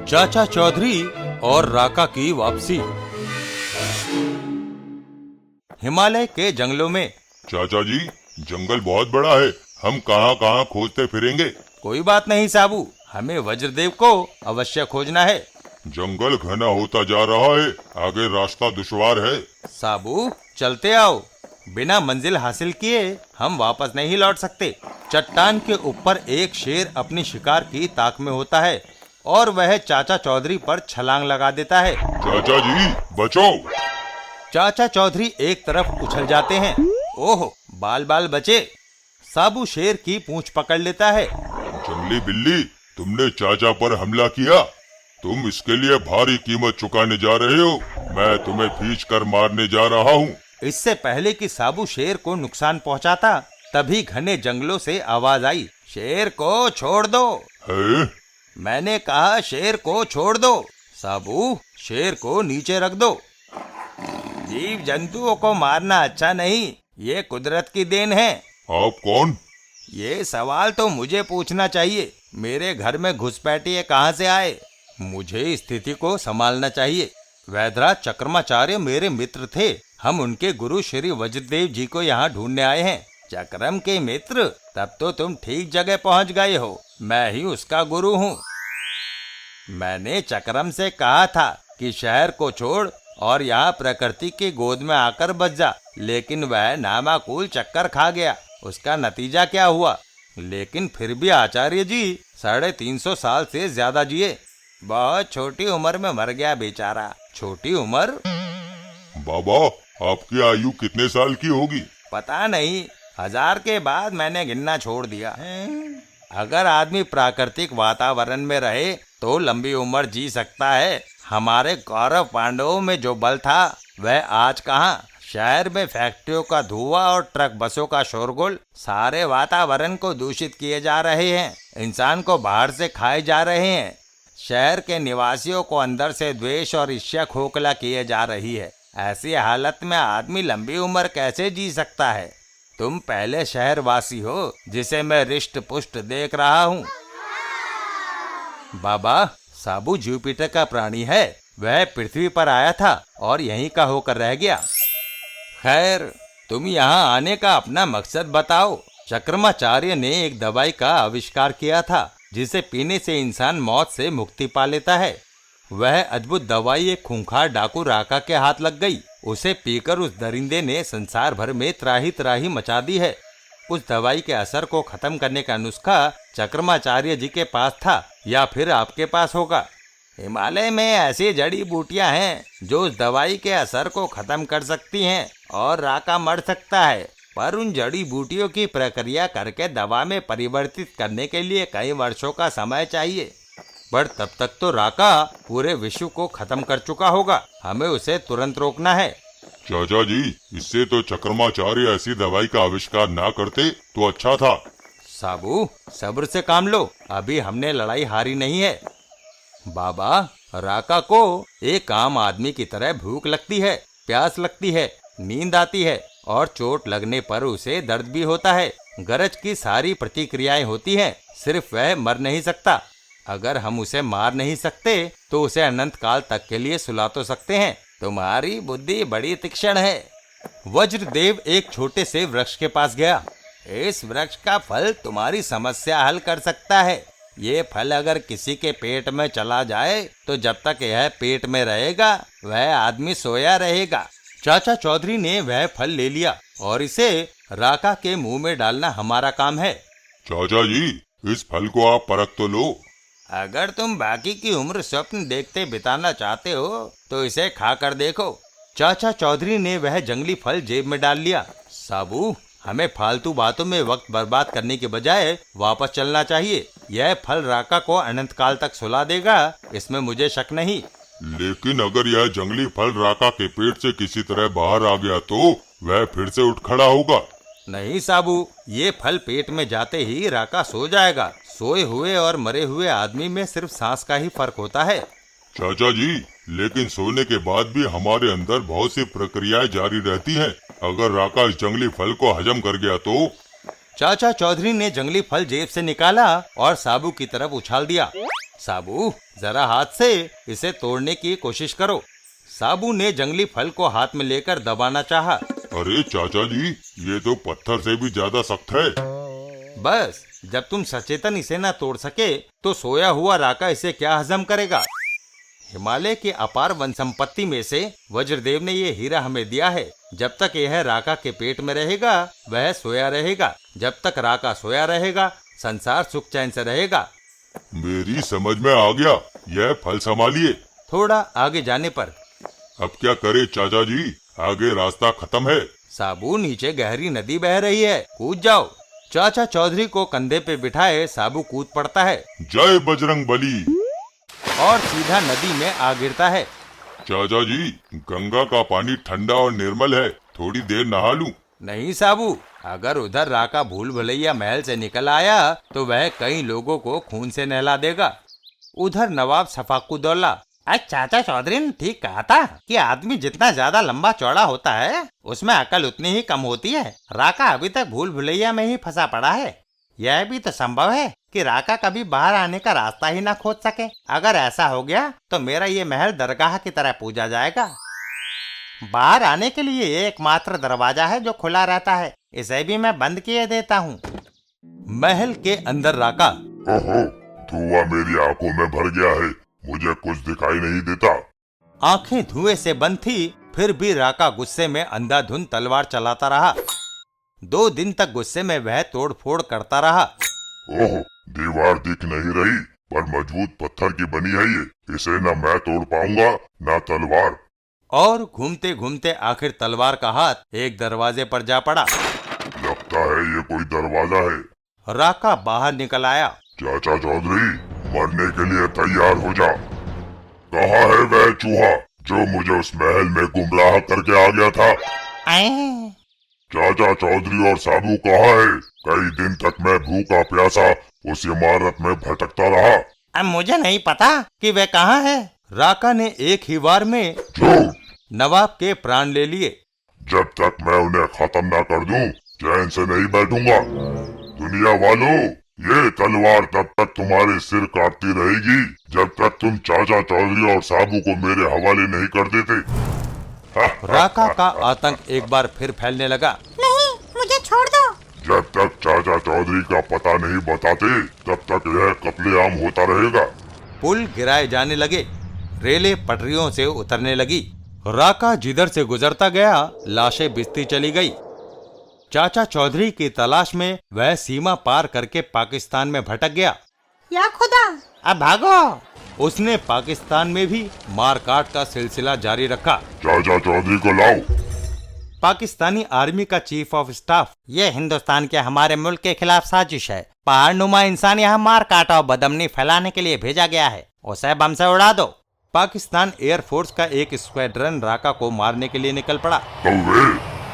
चाचा चौधरी और राका की वापसी। हिमालय के जंगलों में। चाचा जी, जंगल बहुत बड़ा है, हम कहाँ कहाँ खोजते फिरेंगे। कोई बात नहीं साबू, हमें वज्रदेव को अवश्य खोजना है। जंगल घना होता जा रहा है, आगे रास्ता दुश्वार है। साबू चलते आओ, बिना मंजिल हासिल किए हम वापस नहीं लौट सकते। चट्टान के ऊपर एक शेर अपनी शिकार की ताक में होता है और वह चाचा चौधरी पर छलांग लगा देता है। चाचा जी बचो। चाचा चौधरी एक तरफ उछल जाते हैं। ओह, बाल बाल बचे। साबू शेर की पूंछ पकड़ लेता है। जंगली बिल्ली, तुमने चाचा पर हमला किया, तुम इसके लिए भारी कीमत चुकाने जा रहे हो। मैं तुम्हें खींच कर मारने जा रहा हूँ। इससे पहले कि साबू शेर को नुकसान पहुंचाता, तभी घने जंगलों से आवाज आई, शेर को छोड़ दो। है? मैंने कहा शेर को छोड़ दो। साबू, शेर को नीचे रख दो। जीव जंतुओं को मारना अच्छा नहीं, ये कुदरत की देन है। आप कौन? ये सवाल तो मुझे पूछना चाहिए। मेरे घर में घुसपैठिए कहाँ से आए? मुझे स्थिति को संभालना चाहिए। वैधराज चक्रमाचार्य मेरे मित्र थे, हम उनके गुरु श्री वज्रदेव जी को यहाँ ढूंढने आए हैं। चक्रम के मित्र? तब तो तुम ठीक जगह पहुँच गए हो, मैं ही उसका गुरु हूँ। मैंने चक्रम से कहा था कि शहर को छोड़ और यहाँ प्रकृति की गोद में आकर बच जा, लेकिन वह नामाकूल चक्कर खा गया। उसका नतीजा क्या हुआ? लेकिन फिर भी आचार्य जी 350 साल से ज्यादा जिए। बहुत छोटी उम्र में मर गया बेचारा। छोटी उम्र? बाबा, आपकी आयु कितने साल की होगी? पता नहीं, 1000 के बाद मैंने गिनना छोड़ दिया। अगर आदमी प्राकृतिक वातावरण में रहे तो लंबी उम्र जी सकता है। हमारे कौरव पांडवों में जो बल था वह आज कहाँ। शहर में फैक्ट्रियों का धुआं और ट्रक बसों का शोरगुल सारे वातावरण को दूषित किए जा रहे हैं। इंसान को बाहर से खाए जा रहे हैं। शहर के निवासियों को अंदर से द्वेष और ईर्ष्या खोखला किए जा रही है। ऐसी हालत में आदमी लंबी उम्र कैसे जी सकता है? तुम पहले शहरवासी हो जिसे मैं रिष्ट पुष्ट देख रहा हूँ। बाबा, साबू जुपिटर का प्राणी है। वह पृथ्वी पर आया था और यहीं का होकर रह गया। खैर, तुम यहाँ आने का अपना मकसद बताओ। चक्रमाचार्य ने एक दवाई का आविष्कार किया था जिसे पीने से इंसान मौत से मुक्ति पा लेता है। वह अद्भुत दवाई एक खूंखार डाकू राका के हाथ लग गई। उसे पीकर उस दरिंदे ने संसार भर में त्राही त्राही मचा दी है। उस दवाई के असर को खत्म करने का नुस्खा चक्रमाचार्य जी के पास था या फिर आपके पास होगा। हिमालय में ऐसी जड़ी बूटियां हैं जो उस दवाई के असर को खत्म कर सकती हैं और राका मर सकता है, पर उन जड़ी बूटियों की प्रक्रिया करके दवा में परिवर्तित करने के लिए कई वर्षों का समय चाहिए। पर तब तक तो राका पूरे विश्व को खत्म कर चुका होगा। हमें उसे तुरंत रोकना है। चाचा जी, इससे तो चक्रमाचार्य ऐसी दवाई का आविष्कार ना करते तो अच्छा था। साबू, सब्र से काम लो, अभी हमने लड़ाई हारी नहीं है। बाबा, राका को एक आम आदमी की तरह भूख लगती है, प्यास लगती है, नींद आती है और चोट लगने पर उसे दर्द भी होता है। गरज की सारी प्रतिक्रियाएं होती हैं, सिर्फ वह मर नहीं सकता। अगर हम उसे मार नहीं सकते तो उसे अनंत काल तक के लिए सुला तो सकते हैं। तुम्हारी बुद्धि बड़ी तीक्ष्ण है। वज्रदेव एक छोटे से वृक्ष के पास गया। इस वृक्ष का फल तुम्हारी समस्या हल कर सकता है। ये फल अगर किसी के पेट में चला जाए तो जब तक यह पेट में रहेगा वह आदमी सोया रहेगा। चाचा चौधरी ने वह फल ले लिया और इसे राका के मुंह में डालना हमारा काम है। चाचा जी, इस फल को आप परख तो लो। अगर तुम बाकी की उम्र स्वप्न देखते बिताना चाहते हो तो इसे खाकर देखो। चाचा चौधरी ने वह जंगली फल जेब में डाल लिया। साबू, हमें फालतू बातों में वक्त बर्बाद करने के बजाय वापस चलना चाहिए। यह फल राका को अनंत काल तक सुला देगा, इसमें मुझे शक नहीं। लेकिन अगर यह जंगली फल राका के पेट से किसी तरह बाहर आ गया तो वह फिर से उठ खड़ा होगा। नहीं साबू, ये फल पेट में जाते ही राका सो जाएगा। सोए हुए और मरे हुए आदमी में सिर्फ सांस का ही फर्क होता है। चाचा जी, लेकिन सोने के बाद भी हमारे अंदर बहुत सी प्रक्रियाएं जारी रहती हैं। अगर राका इस जंगली फल को हजम कर गया तो? चाचा चौधरी ने जंगली फल जेब से निकाला और साबू की तरफ उछाल दिया। साबू, जरा हाथ से इसे तोड़ने की कोशिश करो। साबू ने जंगली फल को हाथ में लेकर दबाना चाहा। अरे चाचा जी, ये तो पत्थर से भी ज्यादा सख्त है। बस, जब तुम सचेतन इसे न तोड़ सके तो सोया हुआ राका इसे क्या हजम करेगा। हिमालय की अपार वन संपत्ति में से वज्रदेव ने ये हीरा हमें दिया है। जब तक यह राका के पेट में रहेगा वह सोया रहेगा। जब तक राका सोया रहेगा संसार सुख चैन से रहेगा। मेरी समझ में आ गया, यह फल संभालिए। थोड़ा आगे जाने पर अब क्या करे चाचा जी, आगे रास्ता खत्म है। साबू, नीचे गहरी नदी बह रही है, कूद जाओ। चाचा चौधरी को कंधे पे बिठाए साबू कूद पड़ता है जय बजरंग बली। और सीधा नदी में आ गिरता है। चाचा जी, गंगा का पानी ठंडा और निर्मल है, थोड़ी देर नहा लूं। नहीं साबू, अगर उधर राका भूल भुलैया महल से निकल आया तो वह कई लोगों को खून से नहला देगा। उधर नवाब सफाकुद्दौला। आज चाचा चौधरी ने ठीक कहा था कि आदमी जितना ज्यादा लंबा चौड़ा होता है उसमें अकल उतनी ही कम होती है। राका अभी तक भूल भुलैया में ही फंसा पड़ा है। यह भी तो संभव है कि राका कभी बाहर आने का रास्ता ही ना खोज सके। अगर ऐसा हो गया तो मेरा ये महल दरगाह की तरह पूजा जाएगा। बाहर आने के लिए एकमात्र दरवाजा है जो खुला रहता है, इसे भी मैं बंद किए देता हूँ। महल के अंदर राका। ओहो, धुआं मेरी आंखों में भर गया है, मुझे कुछ दिखाई नहीं देता। आंखें धुएं से बंद थी, फिर भी राका गुस्से में अंधाधुंध तलवार चलाता रहा। 2 दिन तक गुस्से में वह तोड़फोड़ करता रहा। ओह, दीवार दिख नहीं रही, पर मजबूत पत्थर की बनी है ये, इसे न मैं तोड़ पाऊंगा न तलवार। और घूमते घूमते आखिर तलवार का हाथ एक दरवाजे पर जा पड़ा। लगता है ये कोई दरवाजा है। राका बाहर निकल आया। चाचा चौधरी, मरने के लिए तैयार हो जा। कहाँ है वह चूहा जो मुझे उस महल में गुमराह करके आ गया था? चाचा चौधरी और साबू कहाँ है? कई दिन तक मैं भूखा प्यासा उस इमारत में भटकता रहा। अब मुझे नहीं पता कि वे कहाँ है। राका ने एक ही बार में नवाब के प्राण ले लिए। जब तक मैं उन्हें खत्म ना कर दूं, चैन से नहीं बैठूंगा। दुनिया वालों, ये तलवार तब तक तुम्हारे सिर काटती रहेगी जब तक तुम चाचा चौधरी और साबू को मेरे हवाले नहीं कर देते। राका का आतंक एक बार फिर फैलने लगा। नहीं, मुझे छोड़ दो। जब तक चाचा चौधरी का पता नहीं बताते तब तक यह कत्लेआम होता रहेगा। पुल गिराए जाने लगे, रेलें पटरियों से उतरने लगी। राका जिधर से गुजरता गया लाशें बिस्ती चली गई। चाचा चौधरी की तलाश में वह सीमा पार करके पाकिस्तान में भटक गया। या खुदा, अब भागो। उसने पाकिस्तान में भी मारकाट का सिलसिला जारी रखा। चाचा चौधरी को लाओ। पाकिस्तानी आर्मी का चीफ ऑफ स्टाफ। ये हिंदुस्तान के हमारे मुल्क के खिलाफ साजिश है। पहाड़ नुमा इंसान यहाँ मार काट और बदमनी फैलाने के लिए भेजा गया है, उसे बम से उड़ा दो। पाकिस्तान एयरफोर्स का एक स्क्वाड्रन राका को मारने के लिए निकल पड़ा।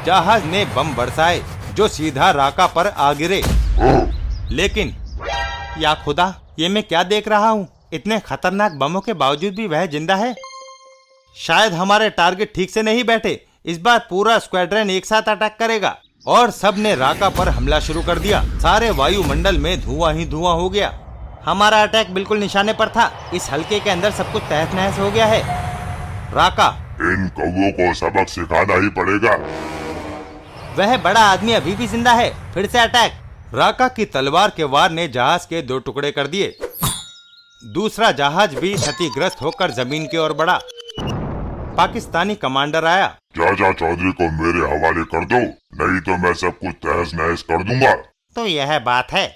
जहाज ने बम बरसाए जो सीधा राका पर आ गिरे। लेकिन या खुदा, ये मैं क्या देख रहा हूँ? इतने खतरनाक बमों के बावजूद भी वह जिंदा है। शायद हमारे टारगेट ठीक से नहीं बैठे। इस बार पूरा स्क्वाड्रन एक साथ अटैक करेगा। और सब ने राका पर हमला शुरू कर दिया। सारे वायुमंडल में धुआं ही धुआं हो गया। हमारा अटैक बिल्कुल निशाने पर था। इस हल्के के अंदर सब कुछ तहस नहस हो गया है। राका, इन कौवों को सबक सिखाना ही पड़ेगा। वह बड़ा आदमी अभी भी जिंदा है। फिर से अटैक। राका की तलवार के वार ने जहाज के 2 टुकड़े कर दिए। दूसरा जहाज भी क्षतिग्रस्त होकर जमीन की ओर बढ़ा। पाकिस्तानी कमांडर आया। चाचा चौधरी को मेरे हवाले कर दो, नहीं तो मैं सब कुछ तहस नहस कर दूंगा। तो यह बात है,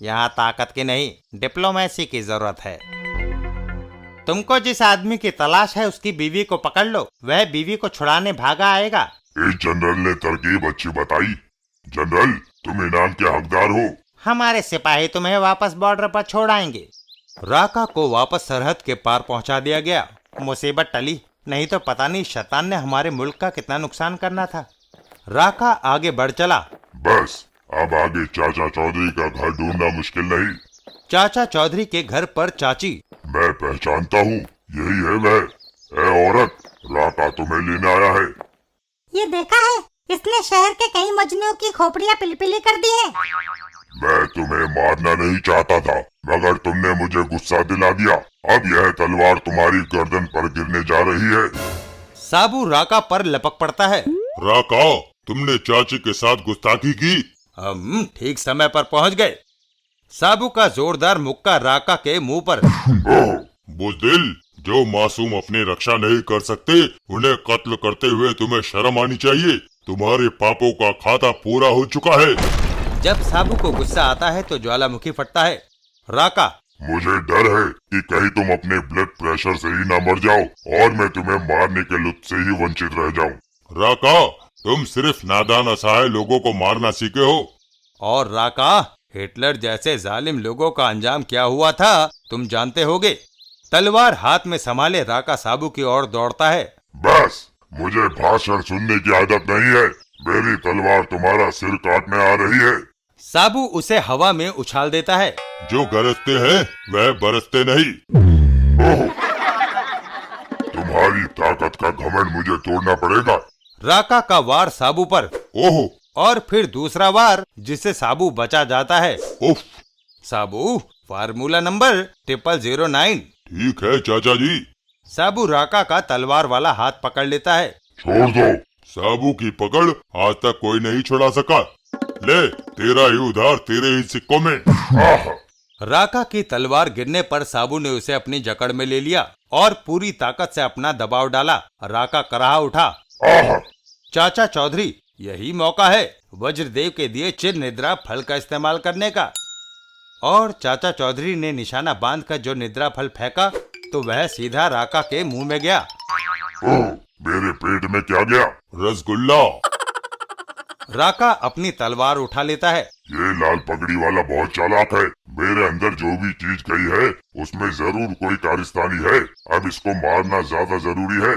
यहाँ ताकत की नहीं डिप्लोमेसी की जरूरत है। तुमको जिस आदमी की तलाश है उसकी बीवी को पकड़ लो। वह बीवी को छुड़ाने भागा आएगा। इस जनरल ने तरकीब अच्छी बताई। जनरल, तुम इनाम के हकदार हो। हमारे सिपाही तुम्हें वापस बॉर्डर पर छोड़ आएंगे। राका को वापस सरहद के पार पहुंचा दिया गया। मुसीबत टली, नहीं तो पता नहीं शैतान ने हमारे मुल्क का कितना नुकसान करना था। राका आगे बढ़ चला। बस, अब आगे चाचा चौधरी का घर ढूंढना मुश्किल नहीं। चाचा चौधरी के घर पर चाची। मैं पहचानता हूँ, यही है वह। ए औरत, राका तुम्हें लेने आया है। ये देखा है, इसने शहर के कई मजनुओं की खोपड़ियाँ पिलपिली कर दी है। मैं तुम्हें मारना नहीं चाहता था, मगर तुमने मुझे गुस्सा दिला दिया। अब यह तलवार तुम्हारी गर्दन पर गिरने जा रही है। साबू राका पर लपक पड़ता है। राका, तुमने चाची के साथ गुस्ताखी की। हम ठीक समय पर पहुंच गए। साबू का जोरदार मुक्का राका के मुंह पर। बुज़दिल, जो मासूम अपनी रक्षा नहीं कर सकते उन्हें कत्ल करते हुए तुम्हें शर्म आनी चाहिए। तुम्हारे पापों का खाता पूरा हो चुका है। जब साबू को गुस्सा आता है तो ज्वालामुखी फटता है। राका, मुझे डर है कि कहीं तुम अपने ब्लड प्रेशर से ही न मर जाओ और मैं तुम्हें मारने के लुत्फ से ही वंचित रह जाऊं। राका, तुम सिर्फ नादान असहाय लोगों को मारना सीखे हो। और राका, हिटलर जैसे जालिम लोगों का अंजाम क्या हुआ था तुम जानते होगे। तलवार हाथ में संभाले राका साबू की ओर दौड़ता है। बस, मुझे भाषण सुनने की आदत नहीं है। मेरी तलवार तुम्हारा सिर काटने आ रही है। साबू उसे हवा में उछाल देता है। जो गरजते हैं वह बरसते नहीं। तुम्हारी ताकत का घमंड मुझे तोड़ना पड़ेगा। राका का वार साबू पर। ओह, और फिर दूसरा वार जिससे साबू बचा जाता है। उफ। साबू, फार्मूला नंबर 0009। ठीक है चाचा जी। साबू राका का तलवार वाला हाथ पकड़ लेता है। छोड़ दो। साबू की पकड़ आज तक कोई नहीं छुड़ा सका। ले, तेरा ही उधार तेरे ही सिक्कों में। राका की तलवार गिरने पर साबू ने उसे अपनी जकड़ में ले लिया और पूरी ताकत से अपना दबाव डाला। राका कराह उठा। चाचा चौधरी, यही मौका है वज्रदेव के दिए चिर निद्रा फल का इस्तेमाल करने का। और चाचा चौधरी ने निशाना बांधकर जो निद्रा फल फेंका तो वह सीधा राका के मुंह में गया। मेरे पेट में क्या गया? रसगुल्ला। राका अपनी तलवार उठा लेता है। ये लाल पगड़ी वाला बहुत चालाक है। मेरे अंदर जो भी चीज गई है उसमें जरूर कोई कारस्तानी है। अब इसको मारना ज्यादा जरूरी है।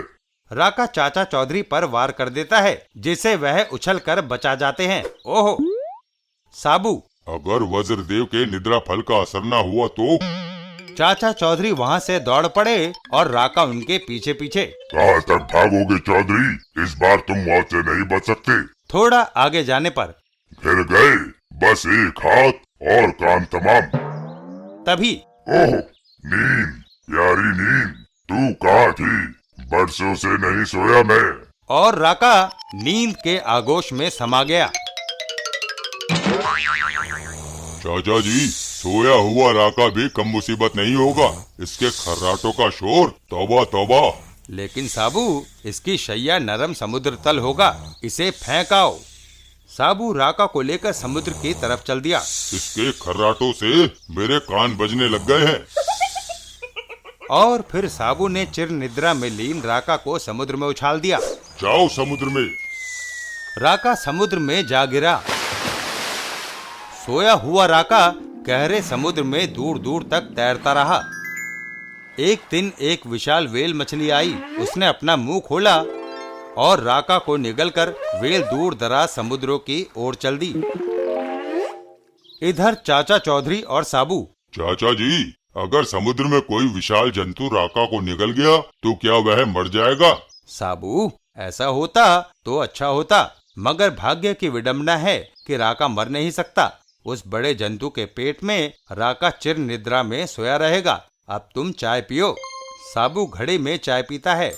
राका चाचा चौधरी पर वार कर देता है जिसे वह उछल कर बचा जाते हैं। ओहो साबू, अगर वज्रदेव के निद्रा फल का असर न हुआ तो? चाचा चौधरी वहाँ से दौड़ पड़े और राका उनके पीछे पीछे। कहाँ तक भागोगे चौधरी? इस बार तुम मौत से नहीं बच सकते। थोड़ा आगे जाने पर फिर गए, बस एक हाथ और काम तमाम। तभी ओह, नींद, प्यारी नींद, तू कहाँ थी? बरसों से नहीं सोया मैं। और राका नींद के आगोश में समा गया। चाचा जी, सोया हुआ राका भी कम मुसीबत नहीं होगा। इसके खर्राटों का शोर, तौबा तौबा। लेकिन साबू, इसकी शैया नरम समुद्र तल होगा, इसे फेंक आओ। साबू राका को लेकर समुद्र की तरफ चल दिया। इसके खर्राटों से मेरे कान बजने लग गए हैं। और फिर साबू ने चिर निद्रा में लीन राका को समुद्र में उछाल दिया। जाओ समुद्र में। राका समुद्र में जा गिरा। सोया हुआ राका गहरे समुद्र में दूर दूर तक तैरता रहा। एक दिन एक विशाल वेल मछली आई। उसने अपना मुंह खोला और राका को निगलकर वेल दूर दराज समुद्रों की ओर चल दी। इधर चाचा चौधरी और साबू। चाचा जी, अगर समुद्र में कोई विशाल जंतु राका को निगल गया तो क्या वह मर जाएगा? साबू, ऐसा होता तो अच्छा होता, मगर भाग्य की विडंबना है कि राका मर नहीं सकता। उस बड़े जंतु के पेट में राका चिर निद्रा में सोया रहेगा। अब तुम चाय पियो। साबू घड़े में चाय पीता है।